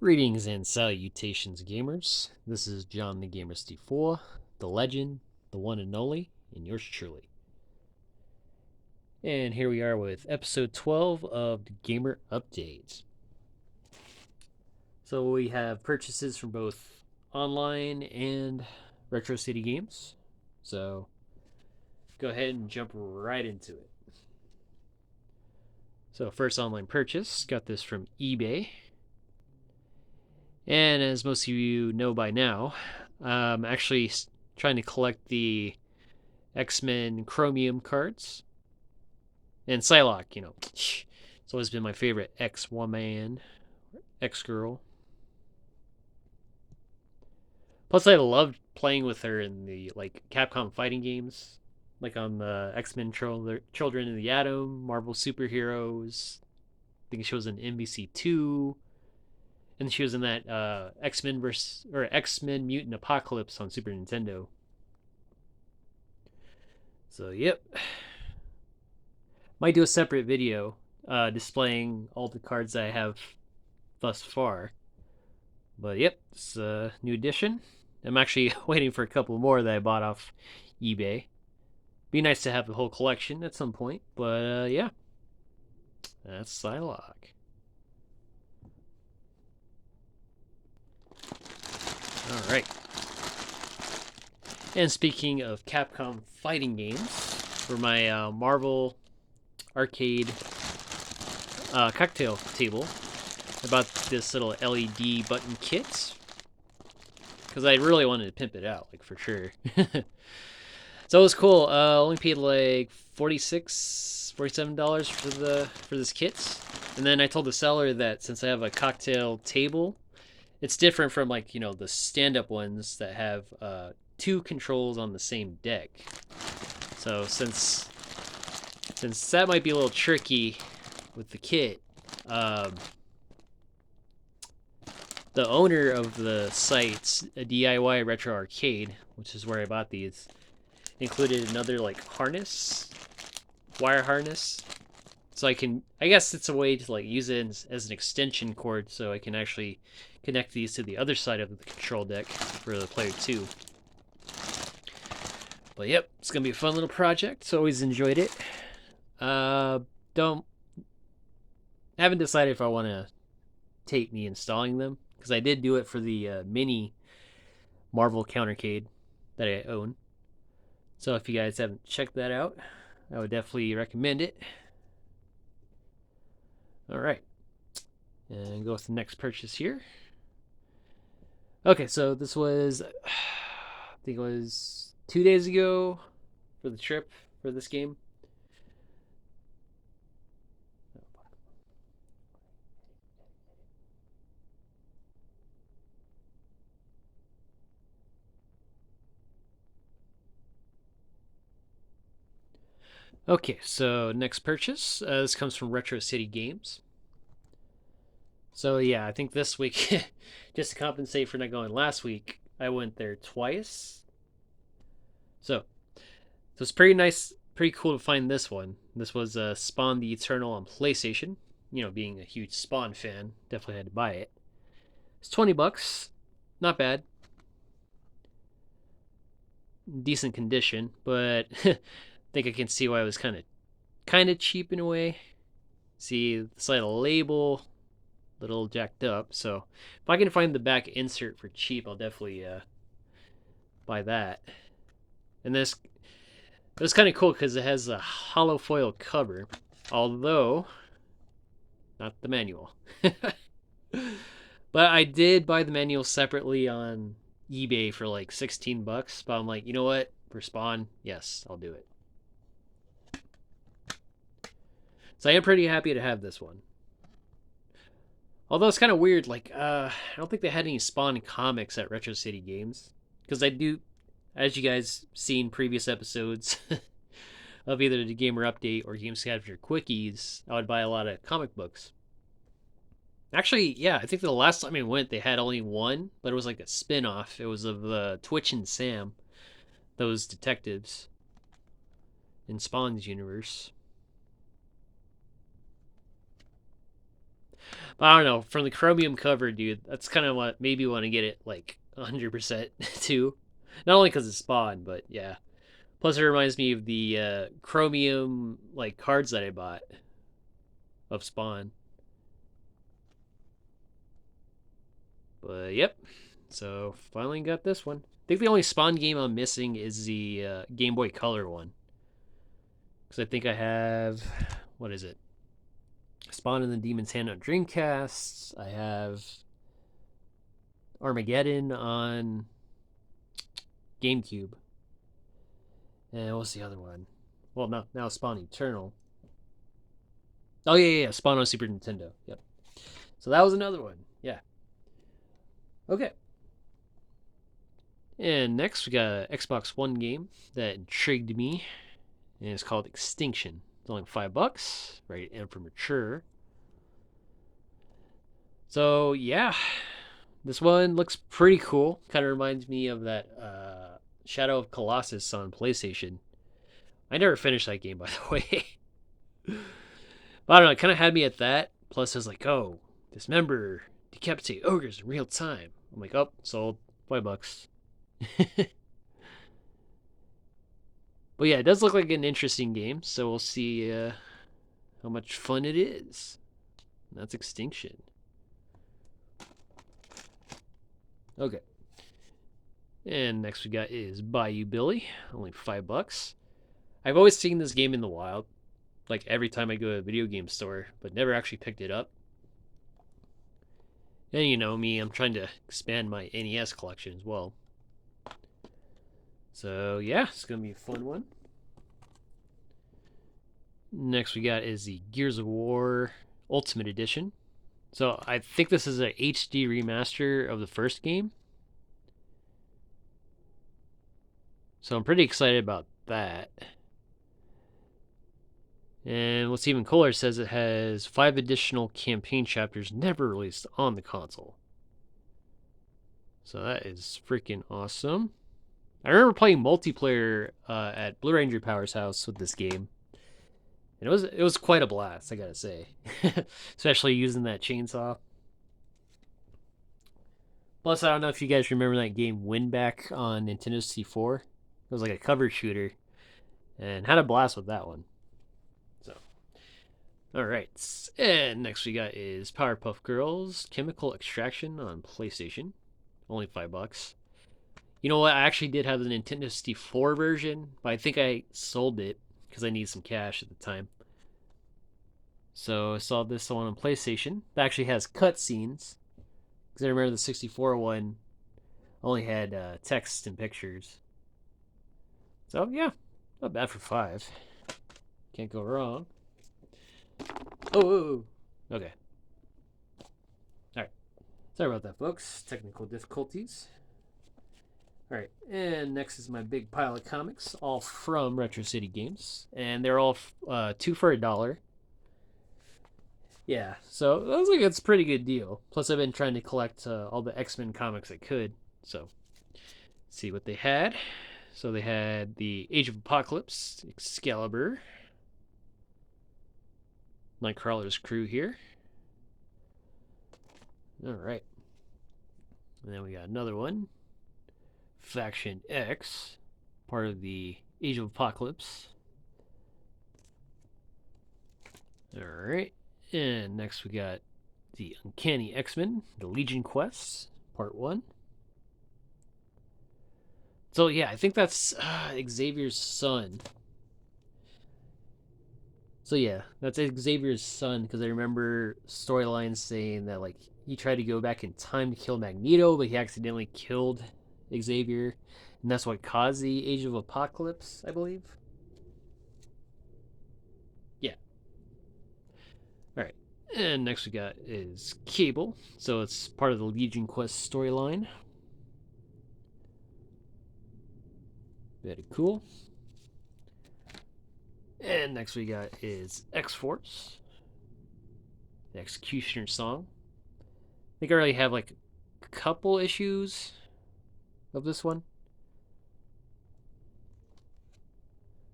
Greetings and salutations, gamers. This is John the Gamer 4, the legend, the one and only, and yours truly. And here we are with episode 12 of the Gamer Update. So we have purchases from both online and Retro City Games. So go ahead and jump right into it. So first online purchase, got this from eBay. And as most of you know by now, I'm actually trying to collect the X-Men Chromium cards. And Psylocke, it's always been my favorite X-Woman, X-Girl. Plus, I loved playing with her in the Capcom fighting games, like on the X-Men Children of the Atom, Marvel Superheroes. I think she was in MVC2, and she was in that X-Men Mutant Apocalypse on Super Nintendo. So, yep. Might do a separate video displaying all the cards I have thus far. But yep, it's a new edition. I'm actually waiting for a couple more that I bought off eBay. Be nice to have the whole collection at some point, but yeah, that's Psylocke. All right. And speaking of Capcom fighting games, for my Marvel arcade cocktail table, I bought this little LED button kit because I really wanted to pimp it out, like for sure. So it was cool. Only paid like $47 for this kit, and then I told the seller that since I have a cocktail table, it's different from the stand-up ones that have two controls on the same deck. So since that might be a little tricky with the kit, the owner of the site, a DIY Retro Arcade, which is where I bought these, included another harness, wire harness. So I guess it's a way to use it as an extension cord, so I can actually connect these to the other side of the control deck for the player 2. But yep, it's gonna be a fun little project. So always enjoyed it. Don't haven't decided if I want to take me installing them, because I did do it for the mini Marvel Countercade that I own. So if you guys haven't checked that out, I would definitely recommend it. All right, and go with the next purchase here. Okay, so this was, I think it was 2 days ago for the trip for this game. Okay, so next purchase. This comes from Retro City Games. So yeah, I think this week, just to compensate for not going last week, I went there twice. So it's pretty nice, pretty cool to find this one. This was Spawn the Eternal on PlayStation. Being a huge Spawn fan, definitely had to buy it. It's $20, not bad, decent condition, but I think I can see why it was kind of cheap in a way. See the side of the label, little jacked up. So if I can find the back insert for cheap, I'll definitely buy that. And this it was kind of cool because it has a hollow foil cover, although not the manual. But I did buy the manual separately on eBay for like $16. But I'm like, you know what? For Spawn, yes, I'll do it. So I am pretty happy to have this one. Although it's kind of weird, I don't think they had any Spawn comics at Retro City Games, because I do, as you guys seen previous episodes of either the Gamer Update or Game Scavenger Quickies, I would buy a lot of comic books. Actually, yeah, I think the last time I went, they had only one, but it was like a spin-off. It was of Twitch and Sam, those detectives in Spawn's universe. But I don't know. From the Chromium cover, dude, that's kind of what made me want to get it like 100% too. Not only because it's Spawn, but yeah. Plus, it reminds me of the Chromium like cards that I bought of Spawn. But yep. So finally got this one. I think the only Spawn game I'm missing is the Game Boy Color one. Because I think I have, what is it? Spawn and the Demon's Hand on Dreamcast. I have Armageddon on GameCube. And what's the other one? Well, now Spawn Eternal. Oh yeah, Spawn on Super Nintendo. Yep. So that was another one. Yeah. Okay. And next we got an Xbox One game that intrigued me, and it's called Extinction. It's only $5, right? And for mature. So yeah, this one looks pretty cool. Kind of reminds me of that Shadow of Colossus on PlayStation. I never finished that game, by the way. But I don't know, it kind of had me at that. Plus, I was like, oh, dismember, decapitate ogres in real time. I'm like, oh, sold. $5. But yeah, it does look like an interesting game, so we'll see how much fun it is. And that's Extinction. Okay. And next we got is Bayou Billy, only $5. I've always seen this game in the wild, like every time I go to a video game store, but never actually picked it up. And you know me, I'm trying to expand my NES collection as well. So yeah, it's gonna be a fun one. Next we got is the Gears of War Ultimate Edition. So I think this is a HD remaster of the first game. So I'm pretty excited about that. And what's even cooler says it has 5 additional campaign chapters never released on the console. So that is freaking awesome. I remember playing multiplayer at Blue Ranger Power's house with this game. And it was quite a blast, I gotta say. Especially using that chainsaw. Plus, I don't know if you guys remember that game Winback on Nintendo 64. It was like a cover shooter. And had a blast with that one. So, alright. And next we got is Powerpuff Girls Chemical Extraction on PlayStation. Only $5. You know what? I actually did have the Nintendo 64 version, but I think I sold it because I needed some cash at the time. So I saw this one on PlayStation. That actually has cutscenes. Because I remember the 64 one only had text and pictures. So yeah, not bad for $5. Can't go wrong. Oh, okay. Alright. Sorry about that, folks. Technical difficulties. Alright, and next is my big pile of comics, all from Retro City Games. And they're all 2 for $1. Yeah, so that was like it's a pretty good deal. Plus, I've been trying to collect all the X-Men comics I could. So, see what they had. So they had the Age of Apocalypse, Excalibur, Nightcrawler's crew here. All right, and then we got another one, Faction X, part of the Age of Apocalypse. All right. And next we got the Uncanny X-Men, the Legion Quest, Part 1. So yeah, I think that's Xavier's son. So yeah, that's Xavier's son because I remember storylines saying that like he tried to go back in time to kill Magneto, but he accidentally killed Xavier, and that's what caused the Age of Apocalypse, I believe. Yeah. All right. And next we got is Cable. So it's part of the Legion Quest storyline. Very cool. And next we got is X-Force. The Executioner song. I think I already have like a couple issues of this one.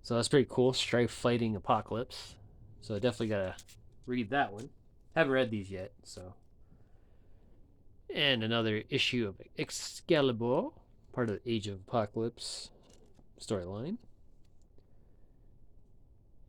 So that's pretty cool. Strife fighting Apocalypse. So I definitely gotta read that one. Haven't read these yet, so. And another issue of Excalibur, part of the Age of Apocalypse storyline.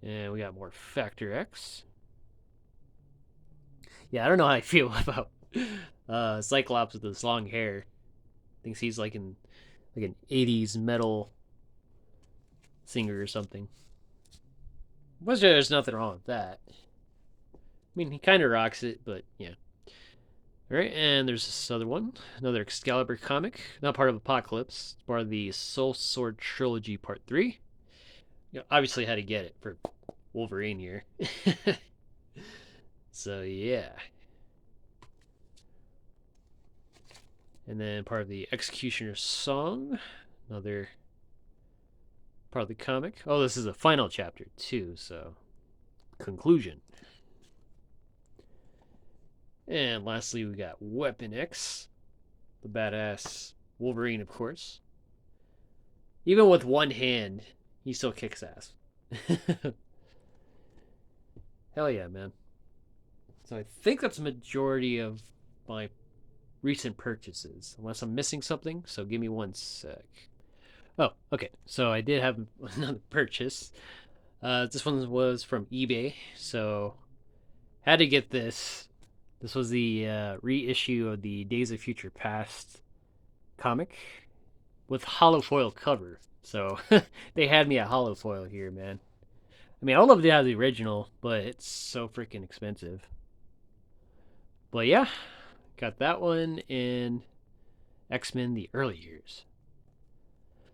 And we got more Factor X. Yeah, I don't know how I feel about Cyclops with this long hair. Thinks he's like an 80s metal singer or something. Was there's nothing wrong with that. I mean, he kind of rocks it, but yeah. All right, and there's this other one, another Excalibur comic, not part of Apocalypse, it's part of the Soul Sword Trilogy Part 3. You know, obviously had to get it for Wolverine here. So yeah. And then part of the Executioner's Song, another part of the comic. Oh, this is a final chapter too, so conclusion. And lastly, we got Weapon X, the badass Wolverine, of course. Even with one hand, he still kicks ass. Hell yeah, man. So I think that's the majority of my recent purchases, unless I'm missing something. So give me one sec. Oh, okay. So I did have another purchase. This one was from eBay, so had to get this. This was the reissue of the Days of Future Past comic with holofoil cover. So they had me at holofoil here, man. I mean, I would love to have the original, but it's so freaking expensive. But yeah, got that one in X-Men the early years.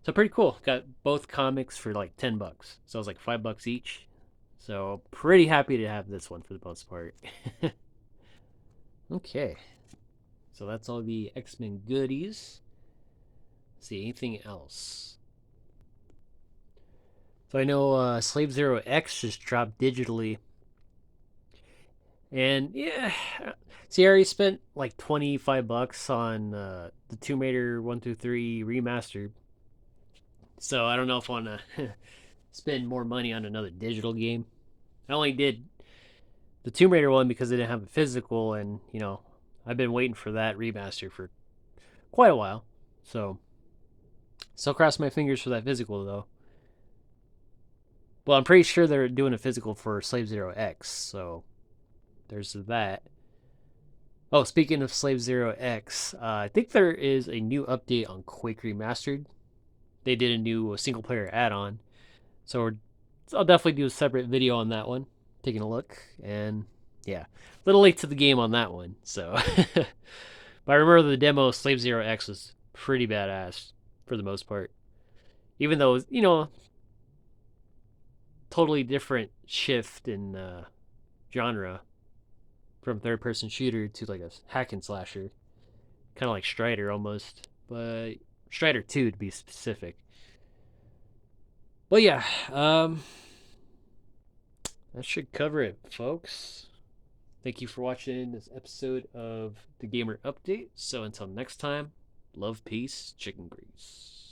So pretty cool. Got both comics for like $10. So it was like $5 each. So pretty happy to have this one for the most part. Okay. So that's all the X-Men goodies. Let's see, anything else? So I know Slave Zero X just dropped digitally. And yeah, see, I already spent like $25 on the Tomb Raider 1 through 3 remastered. So I don't know if I want to spend more money on another digital game. I only did the Tomb Raider one because I didn't have a physical, and you know, I've been waiting for that remaster for quite a while. So still cross my fingers for that physical though. Well, I'm pretty sure they're doing a physical for Slave Zero X, so there's that. Oh, speaking of Slave Zero X, I think there is a new update on Quake Remastered. They did a new single player add on. So I'll definitely do a separate video on that one, taking a look. And yeah, a little late to the game on that one. So, but I remember the demo Slave Zero X was pretty badass for the most part. Even though, you know, totally different shift in genre from third person shooter to like a hack and slasher. Kind of like Strider almost. But Strider 2 to be specific. But yeah, that should cover it, folks. Thank you for watching this episode of the Gamer Update. So until next time, love, peace, chicken grease.